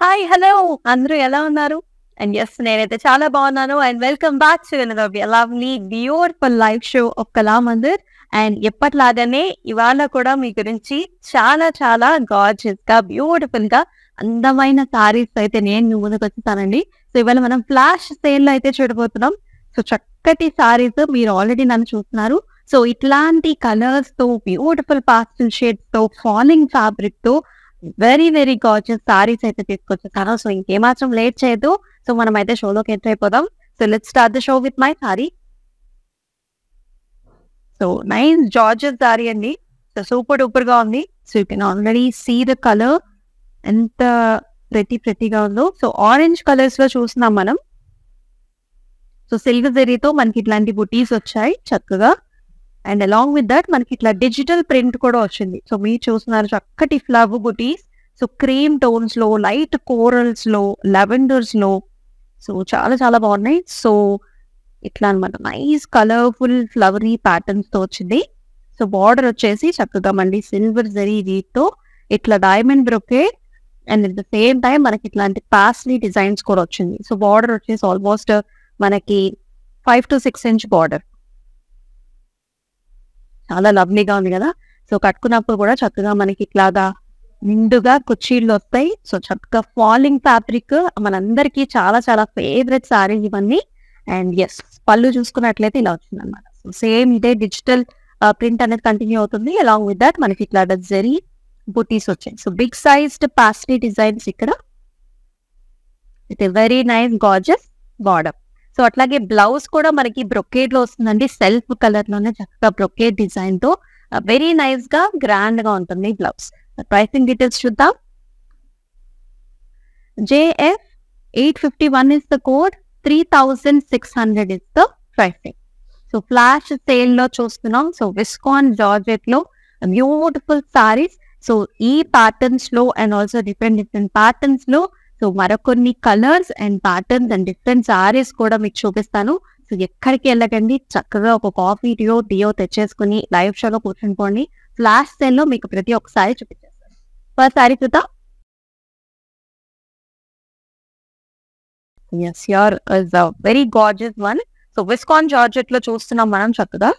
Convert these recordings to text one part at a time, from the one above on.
Hi! Hello! అందరూ ఎలా ఉన్నారు? అండ్ యెస్ నేనైతే చాలా బాగున్నాను. And welcome back to another lovely beautiful live show of Kalamandir. And ఎప్పటిలాగానే ఇవాళ కూడా మీ గురించి చాలా చాలా గార్జియస్‌గా, బ్యూటిఫుల్‌గా అందమైన సారీస్ అయితే నేను మీ ముందుకొచ్చేసానండి. సో ఇవాళ మనం ఫ్లాష్ సేల్‌లో అయితే చూడబోతున్నాం. సో చక్కటి సారీస్ మీరు ఆల్రెడీ నన్ను చూస్తున్నారు. సో ఇట్లాంటి కలర్స్‌తో, బ్యూటిఫుల్ పాస్టెల్ షేడ్స్‌తో, ఫాలింగ్ ఫ్యాబ్రిక్‌తో వెరీ వెరీ గార్జియస్ సారీస్ అయితే తీసుకొచ్చేసాను. సో ఇంకేమాత్రం లేట్ చేయొద్దు. సో మనమైతే షోలోకి ఎంటర్ అయిపోదాం. So let's start the show with my sari. So nice georgette sari అండి. సో సూపర్ డూపర్‌గా ఉంది. So you can already see the colour ఎంత ప్రెట్టీగా ఉందో. సో ఆరెంజ్ కలర్స్‌లో చూస్తున్నాం మనం. సో సిల్వర్ జరీతో మనకి ఇట్లాంటి బుటీస్ వచ్చాయి చక్కగా. అండ్ అలాంగ్ విత్ దట్ మనకి ఇట్లా డిజిటల్ ప్రింట్ కూడా వచ్చింది. సో మీరు చూస్తున్నారు చక్కటి ఫ్లవర్ బుటీస్. సో క్రీమ్ టోన్స్ లో, లైట్ కోరల్స్ లో, లెవెండర్స్ లో, సో చాలా చాలా బాగున్నాయి. సో ఇట్లా అనమాట నైస్ కలర్ఫుల్ ఫ్లవరీ ప్యాటర్న్స్ తో వచ్చింది. సో బార్డర్ వచ్చేసి చక్కగా మళ్ళీ సిల్వర్ జరీ వీటితో ఇట్లా diamond brocade and at the same time మనకి ఇట్లాంటి పాస్లీ డిజైన్స్ కూడా వచ్చింది. సో బార్డర్ వచ్చేసి ఆల్మోస్ట్ మనకి 5 to 6 inch బార్డర్. చాలా లవ్లీగా ఉంది కదా. సో కట్టుకున్నప్పుడు కూడా చక్కగా మనకి ఇట్లాగా నిండుగా కుర్చీలు వస్తాయి. సో చక్కగా ఫాలింగ్ ఫ్యాబ్రిక్ మనందరికీ చాలా చాలా ఫేవరెట్ సారీస్ ఇవన్నీ. అండ్ ఎస్ పళ్ళు చూసుకున్నట్లయితే ఇలా వచ్చింది అనమాట. సో సేమ్ ఇదే డిజిటల్ ప్రింట్ అనేది కంటిన్యూ అవుతుంది. అలాంగ్ విత్ దట్ మనకి ఇట్లా జరీ బుటీస్ వచ్చాయి. So big sized paisley designs ఇక్కడ with very nice gorgeous border. So అట్లాగే బ్లౌజ్ కూడా మనకి బ్రొకేడ్ లో వస్తుందండి. సెల్ఫ్ కలర్ లోనే చక్కగా బ్రొకేడ్ డిజైన్ తో వెరీ నైస్ గా గ్రాండ్ గా ఉంటుంది బ్లౌజ్. ప్రైసింగ్ డీటెయిల్స్ చూద్దాం. JF 851 is the code, 3600 is the pricing. So flash sale లో చూస్తున్నాం. సో విస్కాన్ జార్జెట్ లో బ్యూటిఫుల్ సారీస్. సో ఈ ప్యాటర్న్స్ లో అండ్ ఆల్సో డిఫరెంట్ ప్యాటర్న్స్ లో సో మరికొన్ని colours and patterns and different saris కూడా మీకు చూపిస్తాను. సో ఎక్కడికి వెళ్ళకండి, చక్కగా ఒక కాఫీ టీయో తెచ్చేసుకుని లైవ్ షోలో కూర్చొని పోండి. ఫ్లాష్ సేల్ లో మీకు ప్రతి ఒక్కసారి చూపించేస్తాను. ఫస్ట్ సారీ చూద్దాం. Yes your is a very gorgeous one. So viscose georgette లో చూస్తున్నాం మనం చక్కగా.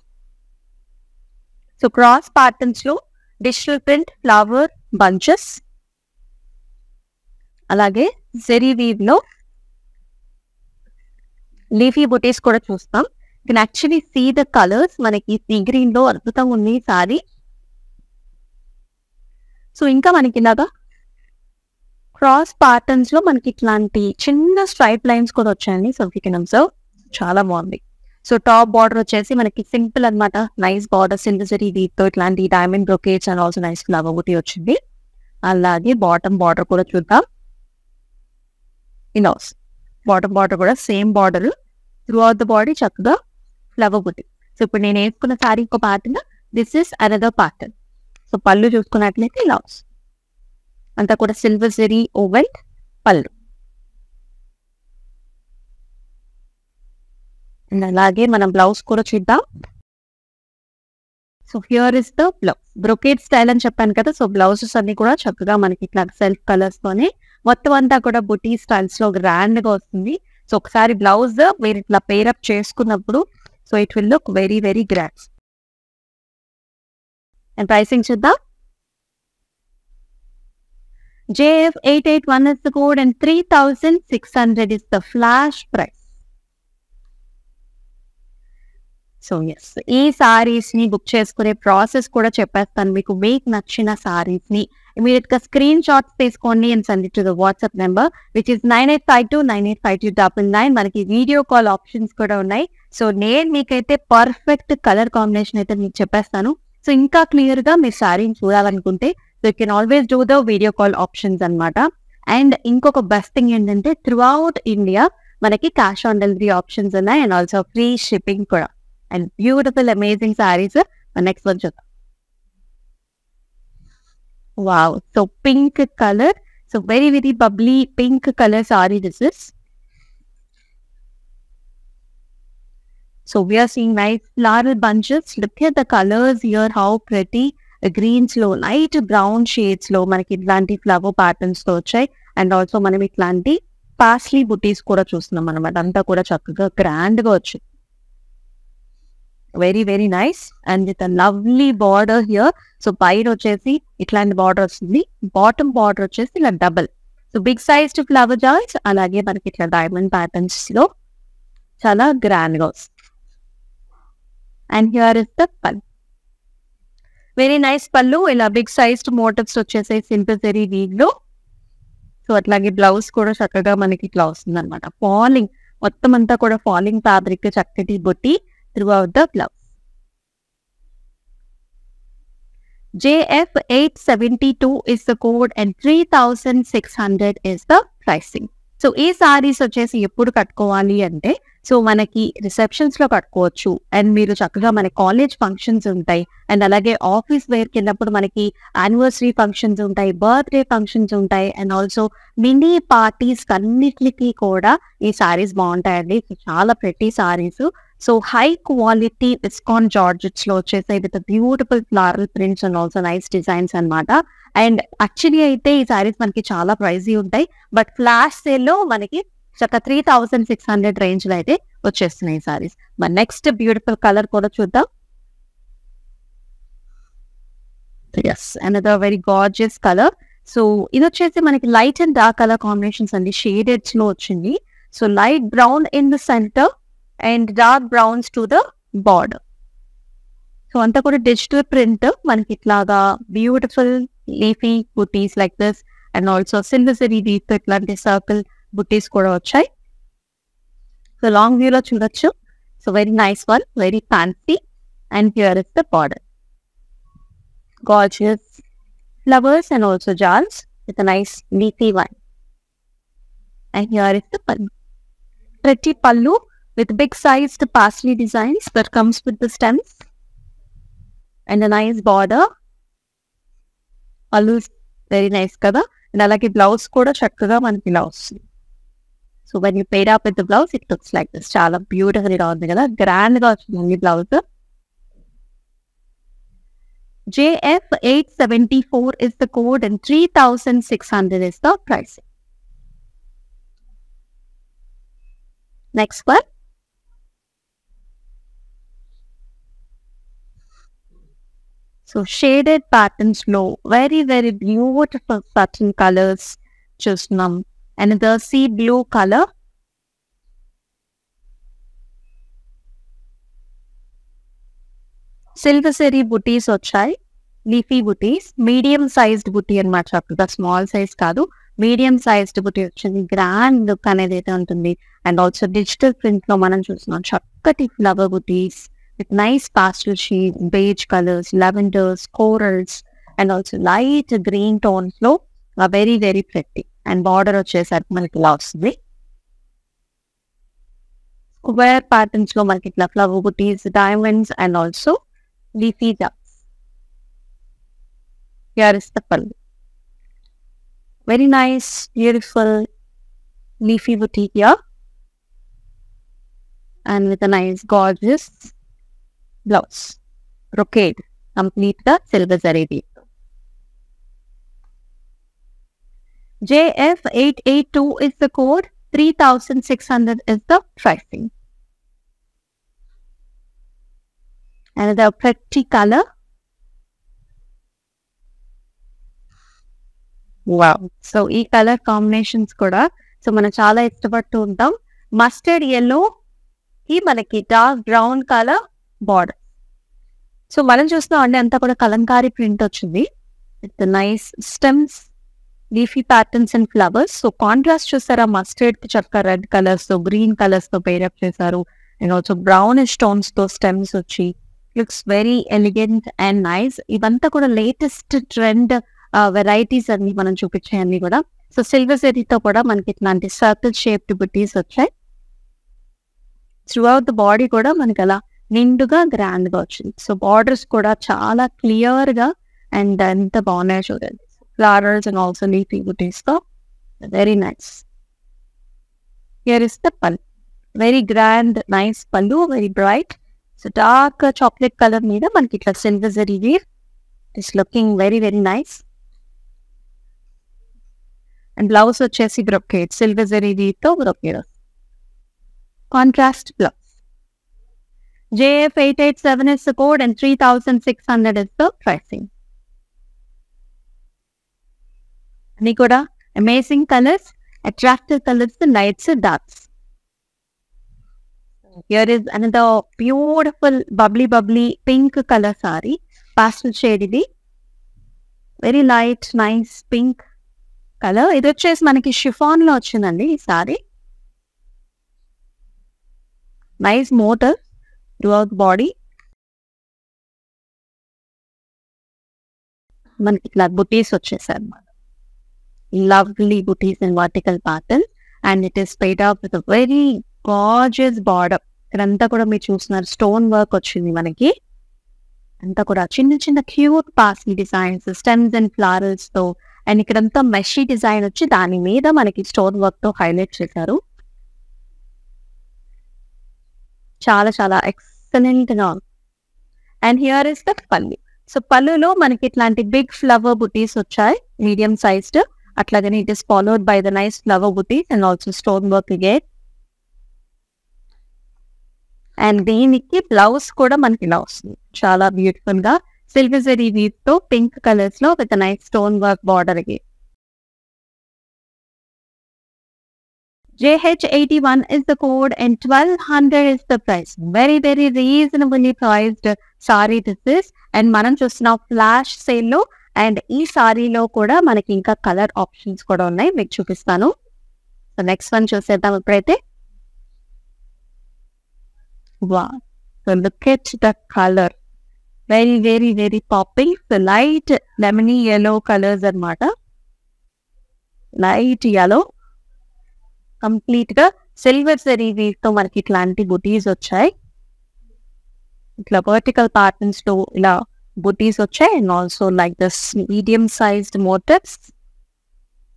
సో క్రాస్ ప్యాటర్న్స్ లో డిజిటల్ ప్రింట్ ఫ్లవర్ బంచెస్, అలాగే జెరీ వీవ్ లో లీఫీ బుటీస్ కూడా చూస్తాం. Can actually see the colours. మనకి సీ గ్రీన్ లో అద్భుతంగా ఉంది సారీ. సో ఇంకా మనకి ఇలాగా క్రాస్ ప్యాటర్న్స్ లో మనకి ఇట్లాంటి చిన్న స్ట్రైప్ లైన్స్ కూడా వచ్చాయండి. సో యూ కెన్ అబ్జర్వ్ చాలా బాగుంది. సో టాప్ బార్డర్ వచ్చేసి మనకి సింపుల్ అనమాట. నైస్ బార్డర్ సిల్వర్ జరీ వీవ్తో ఇట్లాంటి diamond brocades and also nice flower బుటీ వచ్చింది. అలాగే బాటమ్ బార్డర్ కూడా చూద్దాం. ఇనోస్ బాటమ్ బార్డర్ కూడా same border through out the body చక్కగా ఫ్లవర్ బుట్టి. సో ఇప్పుడు నేను వేసుకున్న సారీ ఒక pattern, this is another pattern. So పళ్ళు చూసుకున్నట్లయితే ఇలా అంతా కూడా సిల్వర్ జరీ ఓవెల్ పళ్ళు. అండ్ అలాగే మనం బ్లౌజ్ కూడా చూద్దాం. So here is the blouse. Brocade style అని చెప్పాను కదా. సో బ్లౌజెస్ అన్ని కూడా చక్కగా మనకి ఇట్లా సెల్ఫ్ కలర్స్ తోనే మొత్తం అంతా కూడా బుటీ స్టైల్స్ లో గ్రాండ్ గా వస్తుంది. సో ఒకసారి బ్లౌజ్ మీరు ఇట్లా పేరప్ చేసుకున్నప్పుడు so it will look very very grand. And pricing చూద్దాం. JF 881 is the code and 3600 is the flash price. So yes ఈ సారీస్ ని బుక్ చేసుకునే ప్రాసెస్ కూడా చెప్పేస్తాను మీకు. మీకు నచ్చిన సారీస్ ని ఇమీడియట్ గా స్క్రీన్ షాట్స్ తీసుకోండి and send it to the WhatsApp number which is 9852985299. మనకి వీడియో కాల్ ఆప్షన్స్ కూడా ఉన్నాయి. సో నేను మీకైతే పర్ఫెక్ట్ కలర్ కాంబినేషన్ అయితే మీకు చెప్పేస్తాను. సో ఇంకా క్లియర్ గా మీరు సారీని చూడాలనుకుంటే so you can always do the video call options అనమాట. అండ్ ఇంకొక బెస్ట్ థింగ్ ఏంటంటే త్రూ అవుట్ ఇండియా మనకి క్యాష్ ఆన్ డెలివరీ ఆప్షన్స్ ఉన్నాయి అండ్ ఆల్సో ఫ్రీ షిప్పింగ్ కూడా. And beautiful amazing saris. Next one చూద్దాం. Wow, so pink colour. So very very bubbly pink colour sari this is. So we are seeing nice floral bunches. Look at the colors here, how pretty. Greens లో light brown shades లో మనకి ఇట్లాంటి flower patterns తో వచ్చాయి. And also మనం ఇట్లాంటి paisley బుటీస్ కూడా చూస్తున్నాం అనమాట. అంతా కూడా చక్కగా గ్రాండ్ గా వచ్చింది. Very very nice and with lovely border here. So పైన వచ్చేసి ఇట్లాంటి బార్డర్ వస్తుంది, బాటమ్ బార్డర్ వచ్చేసి ఇలా double. So big size flower jaals, అలాగే మనకి ఇట్లా డైమండ్ ప్యాటర్న్స్ లో చాలా గ్రాండ్ గా వస్తుంది. And here is the pallu. Very nice పల్లు. ఇలా బిగ్ సైజ్డ్ మోటివ్స్ వచ్చేసాయి సింపుల్ జరీ వీవ్ లో. సో అట్లాగే బ్లౌజ్ కూడా చక్కగా మనకి ఇట్లా వస్తుంది అనమాట. ఫాలింగ్ మొత్తం అంతా కూడా ఫాలింగ్ ఫ్యాబ్రిక్, చక్కటి బుట్టి throughout the blouse. JF872 is the code and 3600 is the pricing. So ఈ సారీస్ వచ్చేసి ఎప్పుడు కట్టుకోవాలి అంటే, సో మనకి రిసెప్షన్స్ లో కట్టుకోవచ్చు, అండ్ మీరు చక్కగా మన కాలేజ్ ఫంక్షన్స్ ఉంటాయి, అండ్ అలాగే ఆఫీస్ వేర్కి వెళ్ళినప్పుడు మనకి యానివర్సరీ ఫంక్షన్స్ ఉంటాయి, బర్త్డే ఫంక్షన్స్ ఉంటాయి, అండ్ ఆల్సో మినీ పార్టీస్ అన్నిటికీ కూడా ఈ సారీస్ బాగుంటాయండి. చాలా pretty saris. So high quality viscose georgettes లో వచ్చేసాయి with beautiful floral prints and also nice designs అనమాట. అండ్ యాక్చువల్లీ అయితే ఈ సారీస్ మనకి చాలా ప్రైజీ ఉంటాయి, బట్ ఫ్లాష్ సేల్ లో మనకి చక్క 3600 రేంజ్ లో అయితే వచ్చేస్తున్నాయి ఈ సారీస్. మరి నెక్స్ట్ బ్యూటిఫుల్ కలర్ కూడా చూద్దాం. Yes, another very gorgeous colour. So ఇది వచ్చేసి మనకి light and dark colour combinations అండి, షేడెడ్స్ లో వచ్చింది. So light brown in the centre and dark browns to the border. So అంతా కూడా డిజిటల్ ప్రింట్, మనకి ఇట్లాగా beautiful leafy butis like this, and also silver zari weave ఇట్లాంటి సర్కిల్ బుటీస్ కూడా వచ్చాయి. సో లాంగ్ వ్యూ లో చూడొచ్చు. So very nice one, very fancy. And here is the border, gorgeous flowers and also jars with a nice leafy one. And here is the pallu, pretty pallu with big sized parsley designs that comes with the stems and a nice border. Pallu is very nice kada, and alage blouse kuda chakkaga manaki ఇలా వస్తుంది. So when you pair up with the blouse, it looks like this. Chala beautiful గా ఉంది కదా, grand గా వచ్చింది blouse. JF874 is the code and 3600 is the pricing. Next one. So shaded patterns low, very very beautiful satin colors. Chusnam, another sea blue color. Silver zari butis వచ్చాయి, leafy butis, medium sized buti అనమాట. చక్కగా small size కాదు, medium sized buti వచ్చింది. Grand look అనేది అయితే ఉంటుంది. And also digital print లో మనం చూస్తున్నాం చక్కటి flower butis with nice pastel shades, beige colours, lavenders, corals, and also light green tones లో very very pretty. And border వచ్చేసరికి మనకి ఇలా వస్తుంది. స్క్వేర్ ప్యాటర్న్స్ లో మనకి ఇట్లా flower buttis, diamonds, and also leafy jars. Here is the pallu. Very nice, beautiful leafy boutique here, and with a nice gorgeous blouse, brocade, complete the silver zari weave. JF882 is the code, 3600 is the pricing. Another pretty color. Wow. So ఈ colour combinations కూడా so మనం చాలా ఇష్టపడుతూ ఉంటాం. Mustard yellow కి మనకి dark brown colour border. So మనం చూస్తున్నాం అంటే అంతా కూడా కలంకారీ ప్రింట్ వచ్చింది with nice stems, leafy patterns and flowers. So contrast చూస్తారా, మస్టర్డ్ కి చక్కగా రెడ్ కలర్స్ తో, గ్రీన్ కలర్స్ తో పేరప్ చేశారు. అండ్ ఆల్సో బ్రౌనిష్ టోన్స్ తో స్టెమ్స్ వచ్చి looks very elegant and nice. ఇవంతా కూడా లేటెస్ట్ ట్రెండ్ వెరైటీస్ అన్ని మనం చూపించాయి కూడా. సో సిల్వర్ జరీతో కూడా మనకి ఇట్లాంటి సర్కిల్ షేప్డ్ బుటీస్ వచ్చాయి. త్రూ అవుట్ ద బాడీ కూడా మనకి అలా నిండుగా గ్రాండ్ గా వచ్చింది. సో బార్డర్స్ కూడా చాలా క్లియర్ గా అండ్ ఎంత బాగున్నాయో చూడండి. Flowers and also leafy butis తో very nice. Here is the pallu, very grand nice pallu, very bright. So dark chocolate colour మీద మనకి ఇట్లా silver zari weave. It's looking very very nice. And blouse వచ్చేసి బ్రొకేడ్, సిల్వర్ జరీ వీవ్తో brocade. Contrast blouse. JF887 is the code and 3600 is the pricing. అన్ని కూడా amazing colours, attractive colours, lights, darks. Here is another beautiful bubbly pink color saree. Pastel shade ఇది. Very light, nice pink color. ఇది వచ్చేసి మనకి chiffon లో వచ్చిందండి ఈ sorry. Nice motor throughout body. మనకి ఇట్లా బుటీస్ వచ్చేసాయి అన్నమాట. Lovely buttis in vertical pattern and it is paid up with very gorgeous border. ఇక్కడంతా కూడా మీరు చూస్తున్నారు స్టోన్ వర్క్ వచ్చింది మనకి. అంతా కూడా చిన్న చిన్న cute paisley designs, stems and flowers తో, అండ్ ఇక్కడంతా మెషీ డిజైన్ వచ్చి దాని మీద మనకి స్టోన్ వర్క్ తో హైలైట్ చేశారు. చాలా చాలా ఎక్సలెంట్ గా. And here is the pallu. So పల్లులో మనకి ఇట్లాంటి బిగ్ ఫ్లవర్ బుటీస్ వచ్చాయి, మీడియం సైజ్డ్. అట్లాగని it is followed by the nice flower butis and also stone work again. And దీనికి బ్లౌజ్ కూడా మనకి ఇలా వస్తుంది, చాలా బ్యూటిఫుల్ గా సిల్వర్ జరీ వీవ్ తో పింక్ కలర్స్ లో with nice stone work border again. JH81 is the code and 1200 is the price. Very reasonably priced saree this is. And మనం చూస్తున్న ఫ్లాష్ సేల్ లో అండ్ ఈ సారీలో కూడా మనకి ఇంకా కలర్ ఆప్షన్స్ కూడా ఉన్నాయి, మీకు చూపిస్తాను. సో నెక్స్ట్ వన్ చూసేద్దాం ఇప్పుడైతే. వా, so look at the colour, very popping. So light lemony yellow colours అన్నమాట. లైట్ yellow, కంప్లీట్ గా సిల్వర్ జరీ వీవ్ తో మనకి ఇట్లాంటి బుటీస్ వచ్చాయి. ఇట్లా వర్టికల్ ప్యాటర్న్స్ లో ఇలా బుటీస్ వచ్చాయి and also like this medium sized motifs.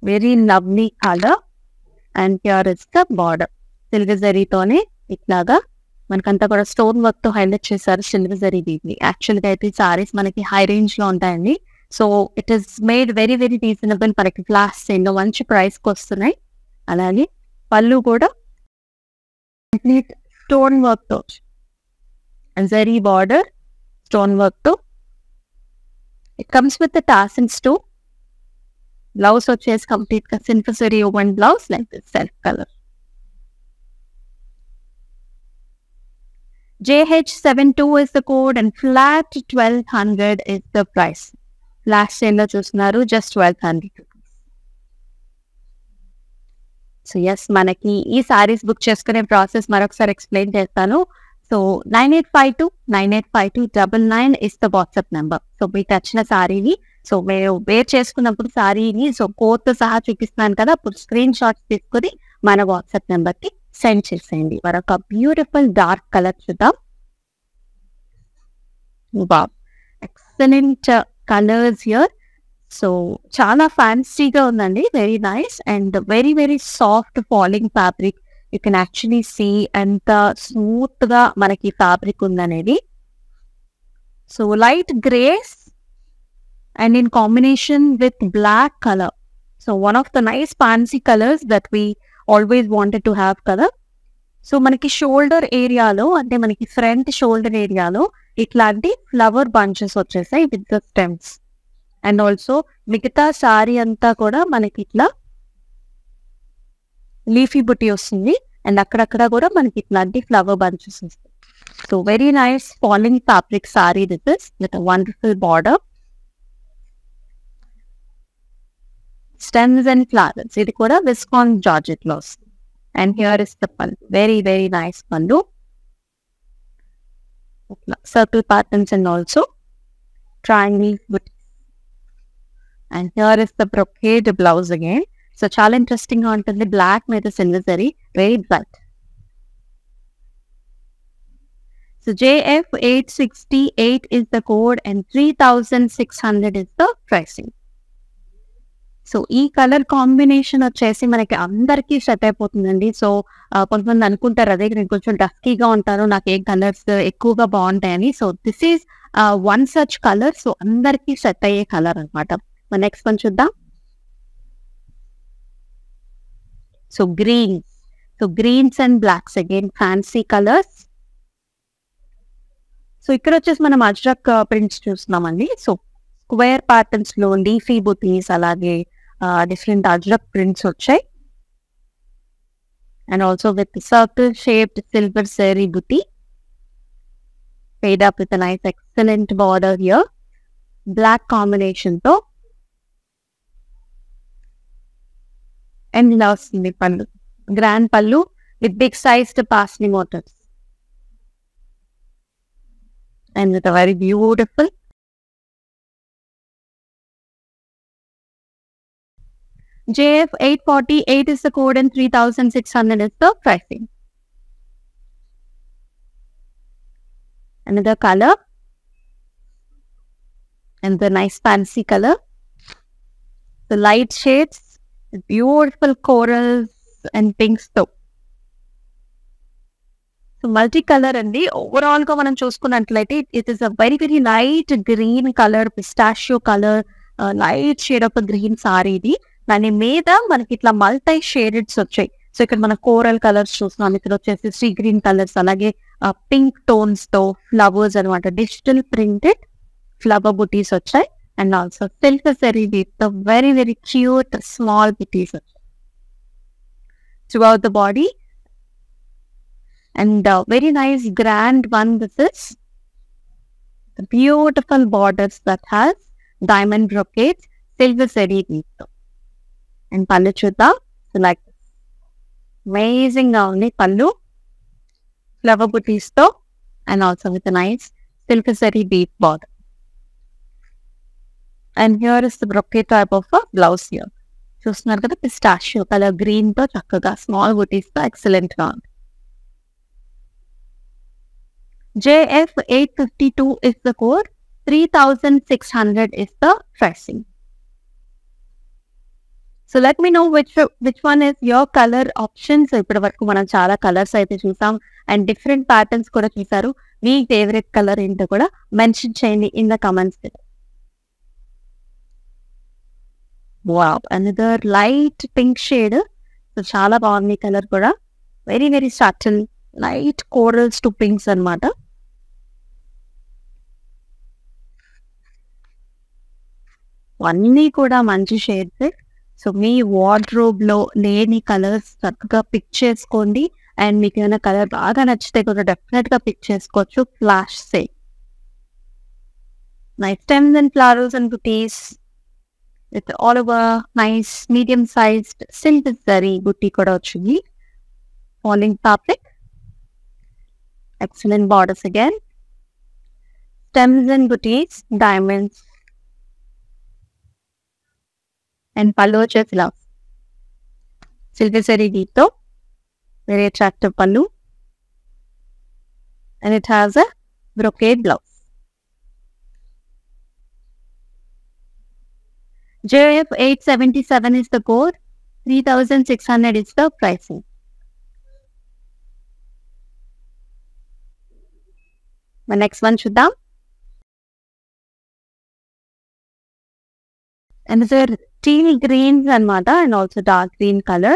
Very lovely colour and here is the border. Silver జరీతోనే ఇట్లాగా మనకంతా కూడా స్టోన్ వర్క్ తో హైలైట్ చేశారు సిల్వర్ జరీ వీవ్ ని. యాక్చువల్ గా అయితే సారీస్ మనకి హై రేంజ్ లో ఉంటాయండి. So it is made very reasonable. మనకి ఫ్లాష్ సేల్ లో మంచి ప్రైస్ కి వస్తున్నాయి. అలాగే పళ్ళు కూడా కంప్లీట్ స్టోన్ వర్క్ తో, జరీ బార్డర్, స్టోన్ వర్క్ తో. It comes with the tassels too. Blouse వచ్చేసి కంప్లీట్ గా silver zari woven blouse like this self colour. JH72 is the code and flat 1200 is the price. Last sale లో చూస్తున్నారు just 1200. So yes, మనకి ఈ saris book చేసుకునే process మరొకసారి explain చేస్తాను. So 9852 is the WhatsApp number. So మీకు నచ్చిన సారీని, సో మీరు వేర్ చేసుకున్నప్పుడు సారీని సో కోడ్తో సహా చూపిస్తున్నాను కదా, అప్పుడు స్క్రీన్ షాట్స్ తీసుకుని మన వాట్సాప్ నెంబర్ కి సెండ్ చేసేయండి. మరొక బ్యూటిఫుల్ డార్క్ కలర్ చూద్దాం. Wow, excellent colours here. So చాలా ఫ్యాన్సీగా ఉందండి, very nice and very soft falling fabric. You can actually see ఎంత స్మూత్ గా మనకి ఫ్యాబ్రిక్ ఉందనేది. So light greys and in combination with black colour. So one of the nice fancy colours that we always wanted to have కదా. సో మనకి shoulder ఏరియాలో, అంటే మనకి ఫ్రంట్ షోల్డర్ ఏరియాలో ఇట్లాంటి ఫ్లవర్ బంచెస్ వచ్చేసాయి with the stems. And also మిగతా సారీ అంతా కూడా మనకి ఇట్లా లీఫీ బుట్టి వస్తుంది అండ్ అక్కడక్కడ కూడా మనకి ఇట్లాంటి ఫ్లవర్ బంచెస్ వస్తాయి. So very nice falling fabric sorry this is with wonderful border, stems and flowers. ఇది కూడా విస్కాన్ జార్జెట్ లో వస్తుంది. And here is the pallu, very nice పల్లు. Circle patterns and also triangle బుట్టి. And here is the brocade blouse again. So చాలా interesting గా ఉంటుంది. Black మీద silver zari, very bright. So JF868 is the code and 3600 is the pricing. So ఈ colour combination వచ్చేసి మనకి అందరికీ సెట్ అయిపోతుందండి. సో కొంతమంది అనుకుంటారు అదే నేను కొంచెం డస్కీగా ఉంటాను, నాకు ఏ కలర్స్ ఎక్కువగా బాగుంటాయని. So this is one such colour. So అందరికీ సెట్ అయ్యే కలర్ అనమాట. నెక్స్ట్ వన్ చూద్దాం. So greens and blacks again fancy colours. So ఇక్కడ వచ్చేసి మనం అజ్రక్ ప్రింట్స్ చూస్తున్నామండి. సో స్క్వేర్ ప్యాటర్న్స్ లో లీఫీ బుటీస్, అలాగే డిఫరెంట్ అజ్రక్ ప్రింట్స్ వచ్చాయి. And also with circle shaped silver zari buti paid up with a nice excellent border here, black combination తో. And ఇలా వస్తుంది పళ్ళు, గ్రాండ్ పళ్ళు with big sized parsley motifs and with a very beautiful JF 848 is the code and 3600 is the pricing. Another color and the nice fancy color, the light shades, beautiful corals and pinks though. So multi color andi overall ga manam chusukunnatlaite it is a very very light green color, pistachio color, light shade of a green saree idi. దాని మీద మనకి ఇట్లా multi షేడెడ్స్ వచ్చాయి. So ఇక్కడ మన coral colours చూస్తున్నాం, ఇక్కడ వచ్చేసి సీ గ్రీన్ కలర్స్, అలాగే పింక్ టోన్స్ తో ఫ్లవర్స్ అనమాట, డిజిటల్ ప్రింటెడ్ ఫ్లవర్ బుటీస్ వచ్చాయి. And also silk zari with very very cute small బుటీస్ వచ్చాయి throughout the body. And very nice grand one, this is the beautiful borders that has diamond brocades, silver zari weave. And pallu chuddam, so like this. Amazing ga undi pallu, flower booties tho, and also with a nice silk zari weave border. And here is the brocade type of a blouse here. చూస్తున్నారు కదా, pistachio colour green తో చక్కగా small బుటీస్ తో excellent గా ఉంది. JF 852 is the code, 3600 is the pricing. So let me know which one is your color option. So ఇప్పటి వరకు మనం చాలా కలర్స్ అయితే చూసాం అండ్ డిఫరెంట్ ప్యాటర్న్స్ కూడా చూసారు. మీ ఫేవరెట్ కలర్ ఏంటో కూడా మెన్షన్ చేయండి in the comments. Wow, another light pink shade. So చాలా బాగుంది కలర్ కూడా, very very subtle light corals to pinks అన్నమాట. అన్నీ కూడా మంచి షేడ్స్. సో మీ వార్డ్రోబ్ లో లేని కలర్స్ చక్కగా పిక్ చేసుకోండి. అండ్ మీకు ఏమైనా కలర్ బాగా నచ్చితే కూడా డెఫినెట్ గా పిక్ చేసుకోవచ్చు. Flash sale, nice stems and flowers and butis with all over nice medium sized silk zari buti కూడా వచ్చింది. Falling fabric, excellent borders again, stems and butis, diamonds. And pallu వచ్చేసి ఇలా సిల్వర్ జరీ వీవ్ తో very attractive pallu, and it has a brocade blouse. JF 877 is the code, 3600 is the pricing. The next one చూద్దాం. And these are teal greens and also dark green color.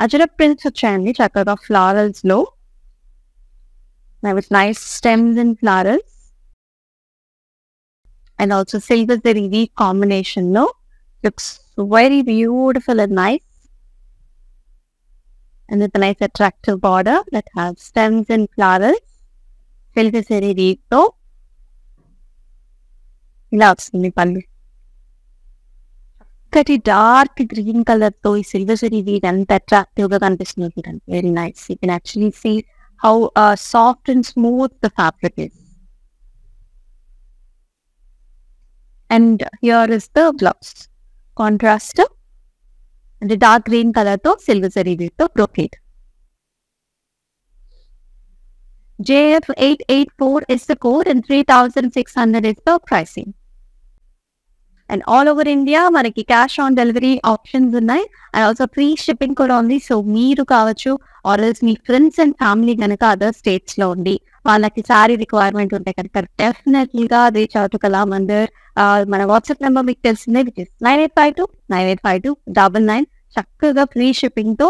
Ajrak prints వచ్చాయండి చక్కగా florals లో, with nice stems and florals, and also silver zari weave combination లో. Looks very beautiful and nice, and with a nice attractive border that has stems and florals, silver zari weave తో ఇలా వస్తుంది పళ్ళు. చక్కటి dark green colour తో ఈ silver zari weave ఎంత attractive గా కనిపిస్తుంది చూడండి. Very nice. You can actually see how soft and smooth the fabric is. And here is the blouse contrast, అంటే డార్క్ గ్రీన్ కలర్ తో సిల్వర్ జరీ వీవ్ తో brocade. JF 884 is the code and 3600 is the pricing. And all over India మనకి cash on delivery options ఉన్నాయి, and also free shipping కూడా ఉంది. So మీరు కావచ్చు or else me friends and family కనుక other states లో ఉండి వాళ్ళకి సారీ రిక్వైర్మెంట్ ఉంటే కనుక డెఫినెట్లీగా రీచ్ అవుట్ కళామందిర్. మన వాట్సాప్ నెంబర్ మీకు తెలిసిందే, విచ్ ఇస్ 9852 చక్కగా ఫ్రీ షిప్పింగ్తో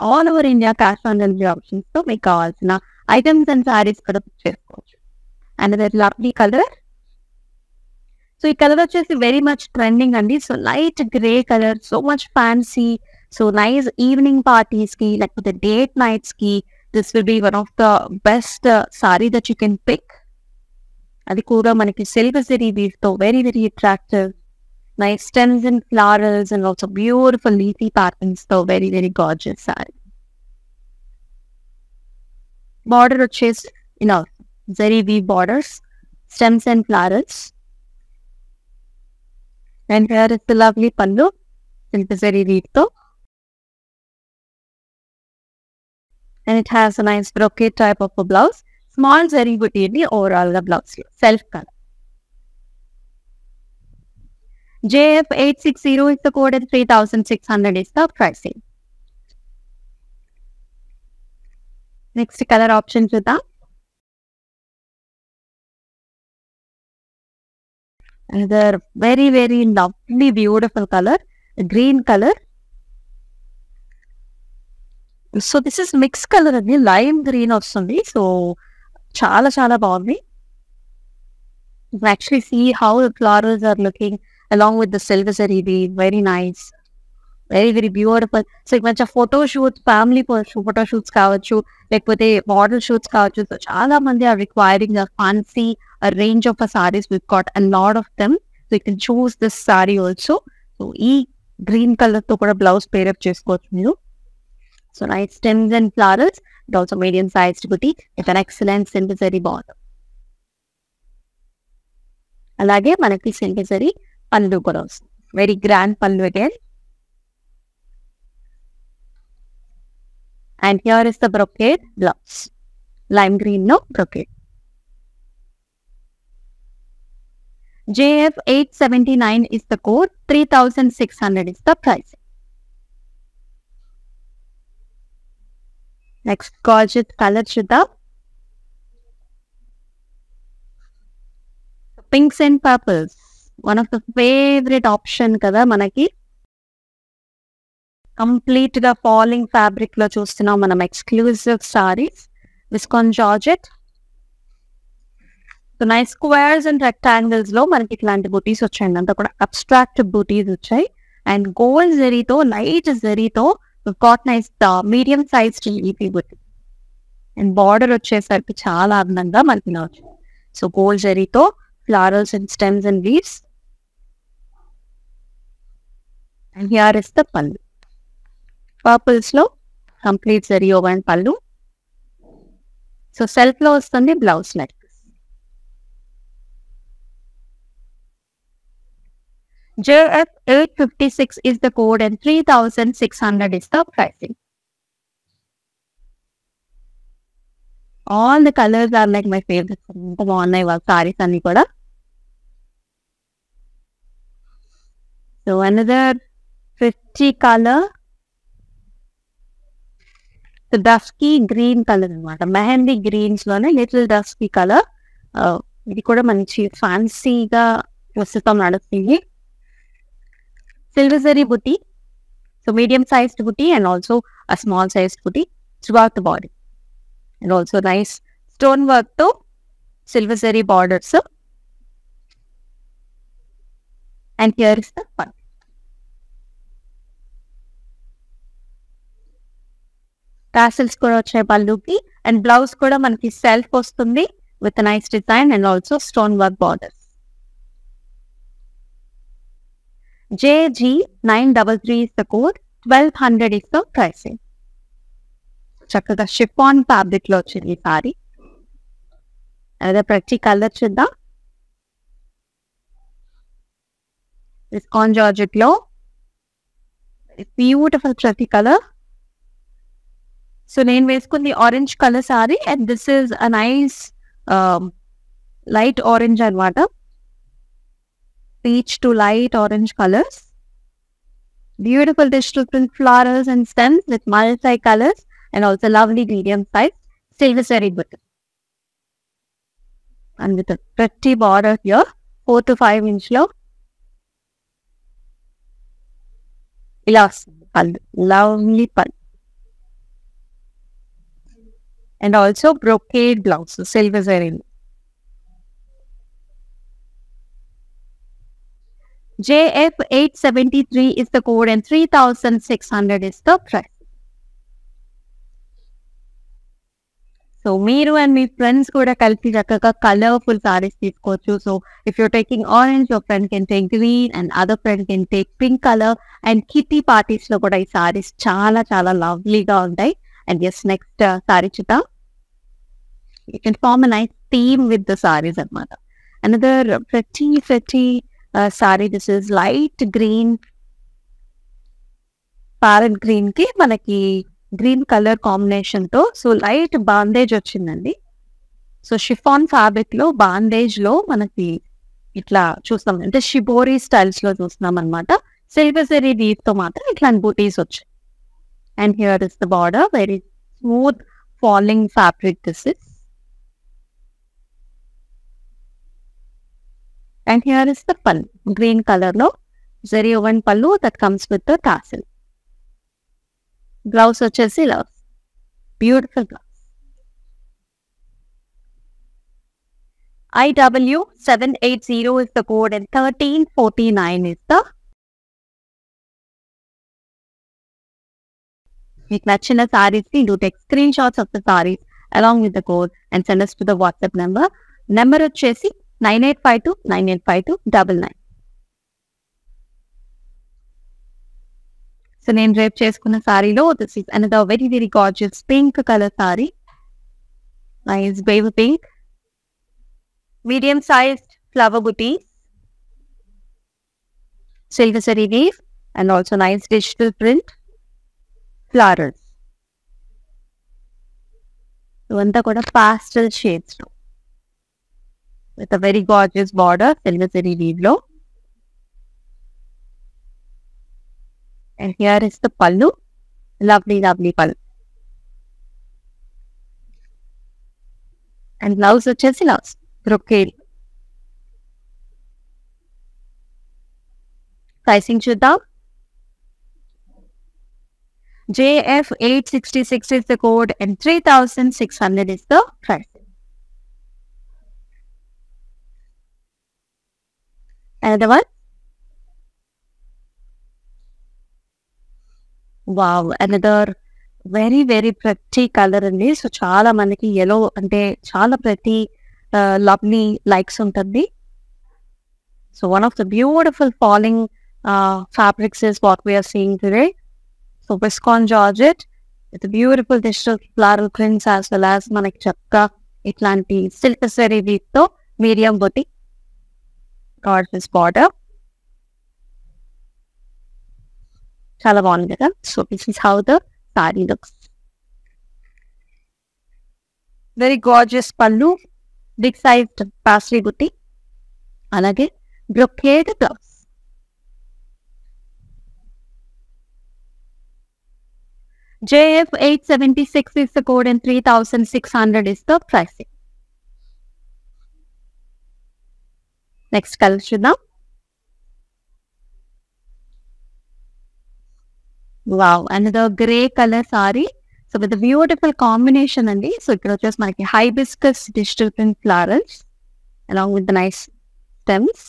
all over India cash on delivery ఆప్షన్స్తో మీకు కావాల్సిన ఐటమ్స్ అండ్ సారీస్ కూడా బుక్ చేసుకోవచ్చు. And that lovely colour. So ఈ కలర్ వచ్చేసి వెరీ మచ్ ట్రెండింగ్ అండి. So light grey colour, so much fancy. So nice evening parties కి లేకపోతే డేట్ నైట్స్ కి this will be one of the best sari that you can pick. అది కూడా మనకి silver zari weave తో very very attractive. Nice stems and flowers and also beautiful leafy patterns తో very very gorgeous sari. Border వచ్చేసి ఇలా zari weave borders, stems and flowers. And here is the lovely pallu, silver zari weave tho. And it has a nice brocade type of a blouse. Small zari booty in the overall the blouse, self color. JF860 is the code and 3600 is the pricing. Next color option chuddam. Another very very lovely beautiful color, green color. So this is mixed color and lime green వస్తుంది. So చాలా చాలా బాగుంది. You can actually see how the flowers are looking along with the silver zari weave. Very nice, very very beautiful. So మంచి photo shoots, family photo shoots కావచ్చు, లేకపోతే model shoots కావచ్చు. So చాలా మంది are requiring a fancy a range of sarees. We've got a lot of them, so you can choose this saree also. So ee green color to kuda blouse pair up chesukochu meeru. So nice stems and flowers, and also medium sized booty with an excellent silver zari border. Alage manaki silver zari pallu kuda vastundi, very grand pallu again. And here is the brocade blouse, lime green no brocade. JF879 is the code, 3600 is the price. Next gorgeous color chuddam. Pinks and purples, one of the favorite option kada manaki. Complete ga falling fabric lo chustunam manam exclusive sarees, viscose georgette. So nice squares and rectangles లో మనకి ఇట్లాంటి బూటీస్ వచ్చాయండి. అంతా కూడా abstract butis వచ్చాయి. And gold జరీతో, light జరీతో got nice medium size leafy buti. And border వచ్చేసరికి చాలా అందంగా మనకి ఇలా వచ్చింది. సో గోల్డ్ జరీతో flowers and stems and leaves. And here is the pallu. Purples లో complete zari over and pallu. So self లో వస్తుంది blouse like. JF856 is the code and 3600 is the pricing. All the colors are like my favorites. Sarees anni kuda. So another pretty color, the dusky green color anamata. Mehendi greens lone little dusky color. Idi kuda manchi fancy ga vastam nadustundi. Silver zari booty, so medium sized booty and also a small sized booty throughout the body, and also nice stone work to silver zari borders. And here is the pallu. Tassels kuda vachayi palluki, and blouse kuda manaki self vastundi with a nice design and also stone work borders. JG933 is the code, 1200 is the pricing. చక్కగా chiffon fabric లో వచ్చింది sorry. అదే ప్రతి colour చూద్దాం. విస్కాన్ georgette లో beautiful ప్రతి colour. So నేను వేసుకుంది orange colour sorry and this is a nice light orange అన్నమాట. Peach to light orange colors. Beautiful digital print flowers and stems with multi colors and also lovely medium size silver zari button. and with a pretty border here, 4 to 5 inch లో ఇలా వస్తుంది pallu, lovely pallu. And also brocade blouse silver zari. JF873 is the code and 3600 is the price. So మీరు and మీ friends కూడా కలిసి చక్కగా colourful saris తీసుకోవచ్చు. So if you're taking orange, your friend can take green and other friend can take pink colour. And kitty parties లో కూడా ఈ సారీస్ చాలా చాలా లవ్లీగా ఉంటాయి. అండ్ ఎస్, నెక్స్ట్ సారీ చూద్దాం. You can form a nice theme with the saris అనమాట. Another pretty sorry. This is light green, parrot green కి మనకి గ్రీన్ కలర్ కాంబినేషన్ తో సో లైట్ బాందేజ్ వచ్చిందండి. సో షిఫాన్ ఫ్యాబ్రిక్ లో బాందేజ్ లో మనకి ఇట్లా చూస్తాం, అంటే షిబోరీ స్టైల్స్ లో చూస్తున్నాం అనమాట. సిల్వర్ జరీ వీవ్ తో మాత్రం ఇట్లాంటి బూటీస్ వచ్చాయి. And here is the border, very smooth falling fabric this is. And here is the పల్లు, గ్రీన్ కలర్ లో జరీ ఓవెన్ పల్లు that comes with the tassel. Blouse వచ్చేసి ఇలా beautiful blouse. IW780 is the code and 1349 is the. మీకు నచ్చిన సారీస్ కి do take screenshots of the sarees along with the code and send us to the WhatsApp number. Number వచ్చేసి 9852985299. So నేను రేపు చేసుకున్న సారీలో this is another very very gorgeous pink colour sari. Nice baby pink, medium sized flower butis, silver zari weave and also nice digital print flowers. ఇవంతా కూడా pastel shades లో with a very gorgeous border silver zari weave లో. And here is the pallu, lovely pallu. And blouse వచ్చేసి blouse brocade. Pricing చూద్దాం. JF866 is the code and 3600 is the price. Another one. Wow, another very very pretty colour అండి. So చాలా మనకి yellow అంటే చాలా pretty lovely likes ఉంటుంది. So one of the beautiful falling fabrics is what we're seeing today. So viscose georgette with beautiful digital floral prints as well as మనకి చక్కగా ఇట్లాంటి silk zari weave తో మీడియం బుటీ గార్జియస్ బార్డర్. చాలా బాగుంది కదా. So this is how the sari looks. Very gorgeous pallu, big sized paisley buti, అలాగే brocade blouse. JF876 is the code and 3600 is the pricing. Next colour చూద్దాం. Wow, another grey colour sari. So with beautiful combination అండి. So ఇక్కడ వచ్చేసి మనకి hibiscus digital print flowers along with the nice stems.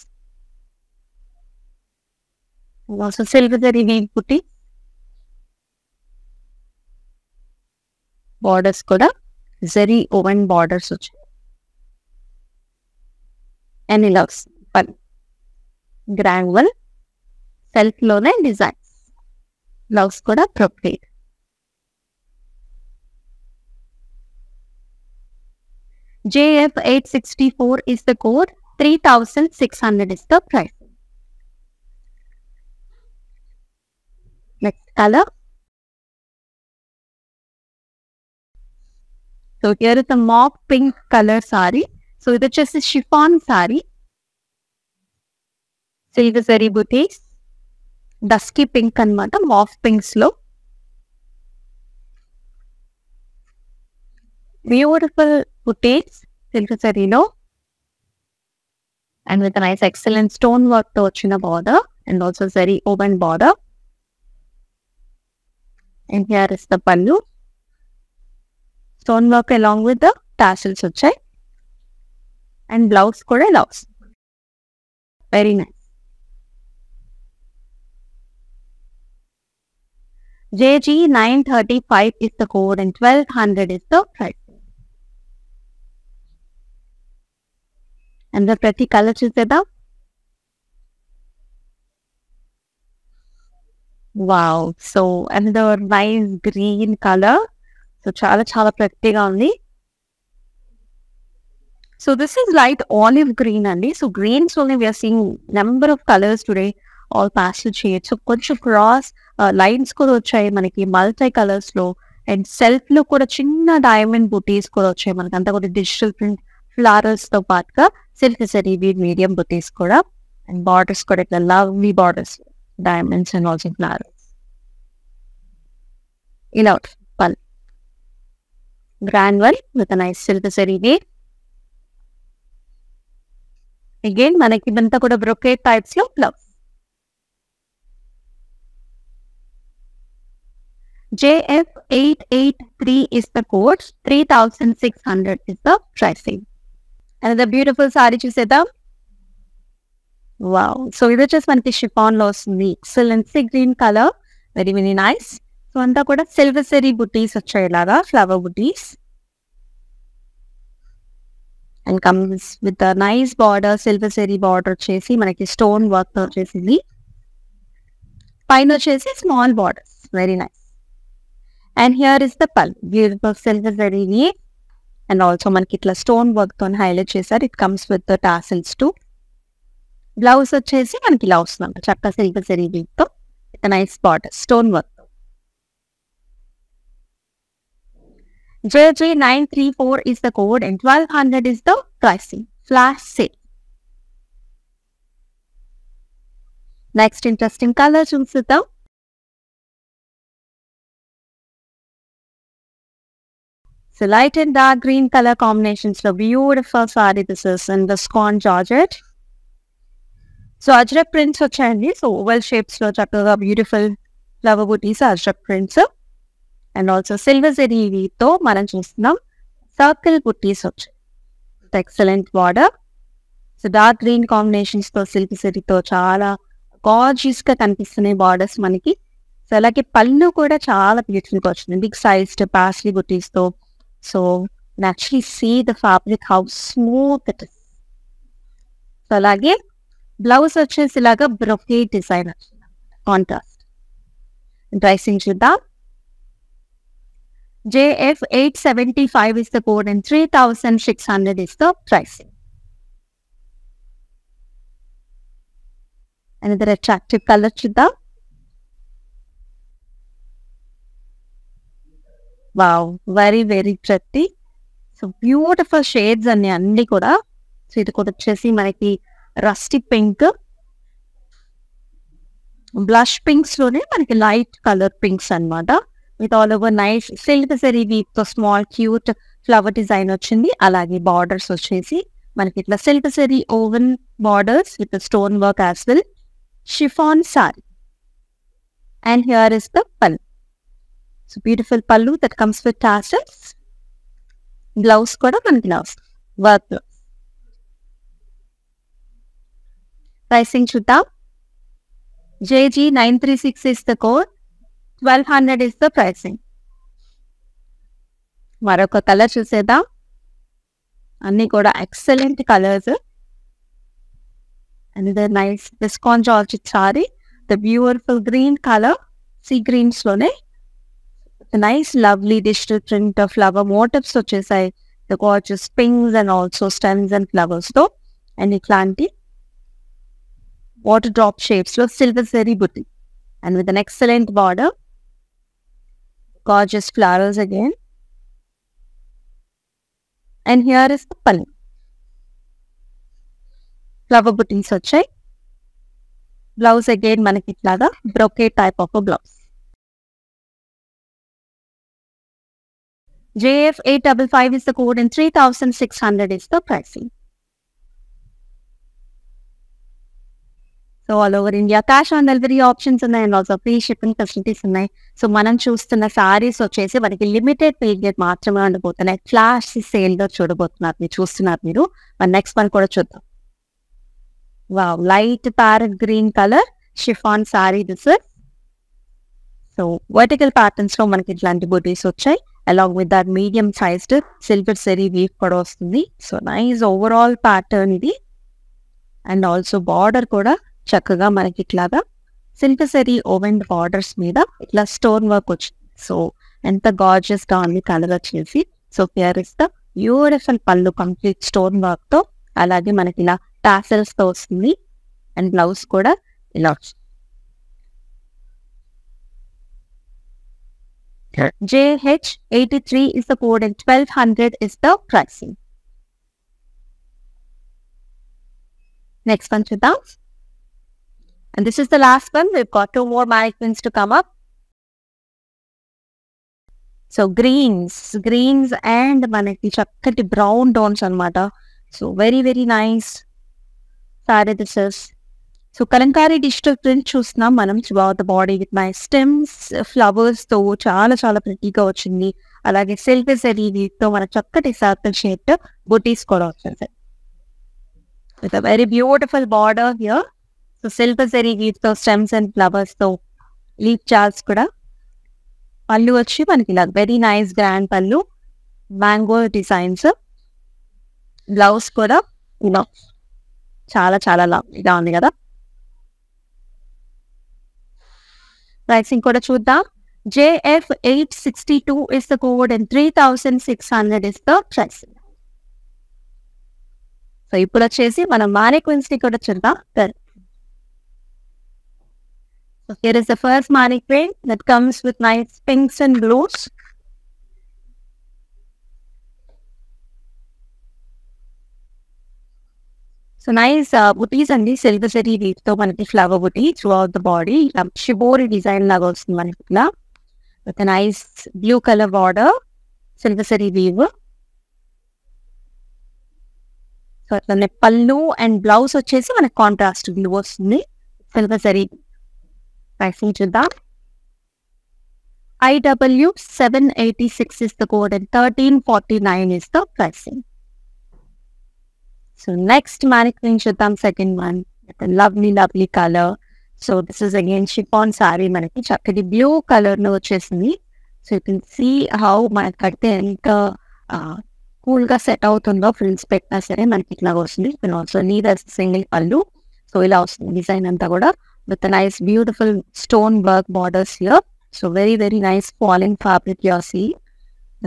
Also silver zari weave buti, borders కూడా zari woven borders వచ్చాయి. And ఇలా వస్తుంది గ్రాంగువల్ సెల్ఫ్ లోనే డిజైన్. బ్లౌజ్ కూడా ప్రొపరేట్. JF864 is the code, 3600 is the price. Next color. So here is a mauve pink color saree. So ఇది వచ్చేసి షిఫాన్ సారీ, సిల్వర్ జరీ బుటీస్, డస్కీ పింక్ అనమాట, మాఫ్ పింక్స్ లో beautiful buttis silver జరీలో and with a nice excellent stone work తో వచ్చిన border and also very open border. And here is the pallu. Stone work along with the tassels వచ్చాయి. And blouse కూడా ఇలా వస్తుంది. Very nice. JG 935 is the code and 1200 is the price. And the ప్రతి colour చూసేద్దాం. Wow, so another nice green color. So చాలా చాలా prettyగా ఉంది. So this is light olive green అండి. So greens only we are seeing number of colors today, all pastel shades. So కొంచెం cross lines కూడా వచ్చాయి మనకి మల్టీ కలర్స్ లో, and self లో కూడా చిన్న డైమండ్ బుటీస్ కూడా వచ్చాయి మనకి, అంతా కూడా డిజిటల్ ప్రింట్ ఫ్లవర్స్ తో పాటుగా సిల్క్ జరీ మీడియం బుటీస్ కూడా, అండ్ బార్డర్స్ కూడా ఇట్లా lovely borders, diamonds and also flowers. ఇలా పల్ grand one with nice silk zari weave. Again మనకి ఇదంతా కూడా బ్రొకేట్ టైప్స్ లో flowers. JF883 is the code, 3600 is the pricing. Another beautiful saree చూసేద్దాం. వావ్, సో ఇది వచ్చేసి మనకి షిఫాన్ లో వస్తుంది. Excellent green colour, very very nice. So అంతా కూడా సిల్వర్ జరీ బుటీస్ వచ్చాయి ఇలాగా, flower butis, and comes with nice border, silver zari border వచ్చేసి మనకి స్టోన్ వర్క్ తో వచ్చేసింది. పైన వచ్చేసి small borders, very nice. And here is the pallu, beautiful silver zari weave, and also మనకి ఇట్లా స్టోన్ వర్క్ తో హైలైట్ చేశారు. It comes with the tassels too. Blouse వచ్చేసి మనకి ఇలా వస్తుంది చక్క సిల్వర్ జరీ వీవ్ తో with nice border, stone work. JG 934 is the code and 1200 is the pricing. Flash sale. Next interesting color చూద్దాం. So light and dark green color combinations లో beautiful saree this is in the Viscon Georgette. So ajrak prints వచ్చాయండి. So oval shapes లో చక్కగా beautiful flower butis ajrak prints, and also silver zari weave తో మనం చూస్తున్నాం circle butis వచ్చాయి. Excellent border. So dark green combinations తో silk జరీతో చాలా గార్జియస్ గా కనిపిస్తున్నాయి బార్డర్స్ మనకి. సో అలాగే పళ్ళు కూడా చాలా బ్యూటిఫుల్ గా వచ్చింది, బిగ్ సైజ్డ్ పాస్లీ బుటీస్ తో. So you actually see the fabric how smooth it is. So అలాగే బ్లౌజ్ వచ్చేసి ఇలాగా బ్రొకేట్ డిజైన్ వచ్చింది, కాంట్రాస్ట్. ప్రైసింగ్ చూద్దాం. JF875 is the code and 3600 is the pricing. Another attractive color చూద్దాం. Wow, very very pretty. So beautiful shades అన్ని కూడా. So ఇది కూడా వచ్చేసి మనకి రస్టీ పింక్, బ్లష్ పింక్స్ లోనే మనకి లైట్ కలర్ పింక్స్ అన్నమాట, with all over nice silk zari weave తో స్మాల్ క్యూట్ ఫ్లవర్ డిజైన్ వచ్చింది. అలాగే బార్డర్స్ వచ్చేసి మనకి ఇట్లా silk zari woven borders with stone work as well. Chiffon sari. And here is the pallu. So beautiful pallu that comes with tassels. Blouse kuda manaki blouse work blouse. Pricing chuddam. JG 936 is the code, 1200 is the pricing. Maroka color chusedam. Anni kuda excellent colors. Another nice Viscon Georgette saree, the beautiful green color, sea greens lone. The nice lovely digital print of flower motifs వచ్చేసాయి, the gorgeous pinks and also stems and flowers తో, and ఇట్లాంటి water drop shapes లో silver zari బుట్టి, and with an excellent border, gorgeous flowers again. And here is the pallu. Flower butties వచ్చాయి. Blouse again మనకి ఇట్లాగా brocade type of a blouse. JF855 is the code and 3600 is the pricing. So all over India cash on delivery options ఉన్నాయి and also free shipping facilities ఉన్నాయి. So మనం చూస్తున్న సారీస్ వచ్చేసి మనకి limited period మాత్రమే ఉండబోతున్నాయి. ఫ్లాష్ సేల్ లో చూడబోతున్నారు, మీరు చూస్తున్నారు. మీరు నెక్స్ట్ వన్ కూడా చూద్దాం. Wow, light parrot green colour chiffon sari this. So vertical patterns లో మనకి ఇట్లాంటి బుటీస్ వచ్చాయి. Along with that medium sized silver zari weave కూడా వస్తుంది. సో నైస్ ఓవరాల్ ప్యాటర్న్ ఇది. అండ్ ఆల్సో బార్డర్ కూడా చక్కగా మనకి ఇట్లాగా సిల్వర్ సెరీ ఓవెన్ బార్డర్స్ మీద ఇట్లా స్టోన్ వర్క్ వచ్చింది. సో ఎంత గార్జియస్ గా ఉంది కలర్ వచ్చేసి. So here is the beautiful పళ్ళు కంప్లీట్ స్టోన్ వర్క్ తో, అలాగే మనకి ఇలా టాసల్స్ తో వస్తుంది. అండ్ బ్లౌజ్ కూడా ఇలా వచ్చింది. JH83 is the code and 1200 is the pricing. Next one, Chita. And this is the last one. We've got 2 more mannequins to come up. So greens and manaki chakkati brown tones anamata. So very very nice saree this is. So Kalamkari digital print చూస్తున్నాం మనం. Throughout the body with my stems flowers తో చాలా చాలా ప్రిటీగా వచ్చింది. అలాగే silver zari తో మన చక్కటి సర్కిల్ షేప్ బుటీస్ కూడా వచ్చింది with a very beautiful border here. So silver zari తో స్టెమ్స్ అండ్ ఫ్లవర్స్ తో లీఫ్ చార్ట్స్ కూడా. పళ్ళు వచ్చి మనకి ఇలా వెరీ నైస్ గ్రాండ్ పళ్ళు, మ్యాంగో డిజైన్స్. బ్లౌజ్ కూడా ఇలా చాలా చాలా లవ్లీగా ఉంది కదా. ప్రైసింగ్ కూడా చూద్దాం. JF862 is the code and 3600 is the pricing. So ఇప్పుడు వచ్చేసి మనం mannequins ని కూడా చూద్దాం. So here is the first mannequin that comes with nice pinks and blues. So nice butis అండి, సిల్వర్ జరీ వీవ్ తో మనకి flower buti throughout the body. Shibori design లాగా వస్తుంది మనకి ఇట్లా with nice blue colour border, silver zari weave. So అట్లనే pallu and blouse వచ్చేసి మనకి కాంట్రాస్ట్ బ్లూ వస్తుంది, సిల్వర్ జరీ. ప్రైసింగ్ చూద్దాం. IW786 is the code and 1349 is the pricing. So next mannequin చూద్దాం, second one with a lovely color. So this is again chiffon saree, మనకి చక్కటి blue colour లో వచ్చేసింది. So you can see how మనకి కడితే ఎంత cool గా set అవుతుందో. ఫ్రిల్స్ పెట్టినా సరే మనకి ఇట్లా వస్తుంది. Also neither single pallu. So ఇలా వస్తుంది డిజైన్ అంతా కూడా with nice beautiful stone work borders here. So very very nice falling fabric you're see,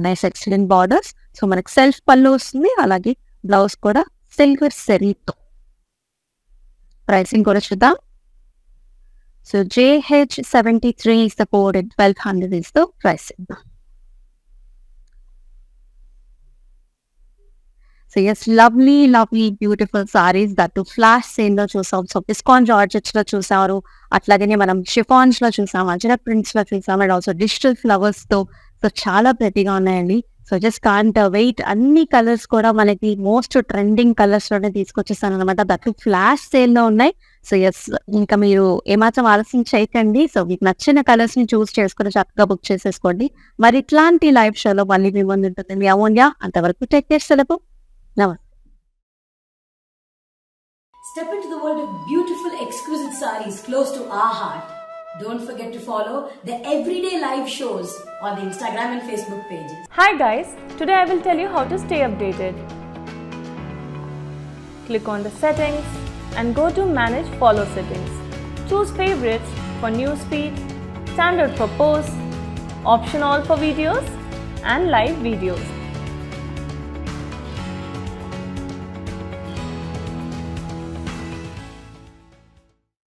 nice excellent borders. So మనకి సెల్ఫ్ పళ్ళు వస్తుంది, అలాగే బ్లౌజ్ కూడా సిల్వర్ సెరీతో. ప్రైసింగ్ కూడా చూద్దాం. So JH73 is the code and 1200 is the pricing. So yes, lovely beautiful saris that flash sale లో చూసాం. So discount georgettes లో చూసారు, అట్లాగనే మనం షిఫాన్స్ లో చూసాం, అజరక్ ప్రింట్స్ లో చూసాం, అండ్ ఆల్సో డిజిటల్ ఫ్లవర్స్ తో. సో చాలా ప్రెటీగా ఉన్నాయండి. So just can't wait. అన్ని కలర్స్ కూడా మనకి మోస్ట్ ట్రెండింగ్ కలర్స్ లోనే తీసుకొచ్చేస్తాను అనమాట. దట్ ఫ్లాష్ సేల్ లో ఉన్నాయి. సో ఎస్, ఇంకా మీరు ఏమాత్రం ఆలస్యం చేయకండి. సో మీకు నచ్చిన కలర్స్ ని చూస్ చేసుకుని చక్కగా బుక్ చేసేసుకోండి. మరి ఇట్లాంటి లైవ్ షోలో మళ్ళీ మీ ముందు ఉంటుంది మీ అమూల్య. అంతవరకు టేక్ కేర్, సెలవు, నమస్తే. Step into the world of beautiful, exquisite sarees close to our heart. Don't forget to follow the everyday live shows on the Instagram and Facebook pages. Hi guys, today I will tell you how to stay updated. Click on the settings and go to manage follow settings. Choose favorites for newsfeed, standard for posts, option all for videos and live videos.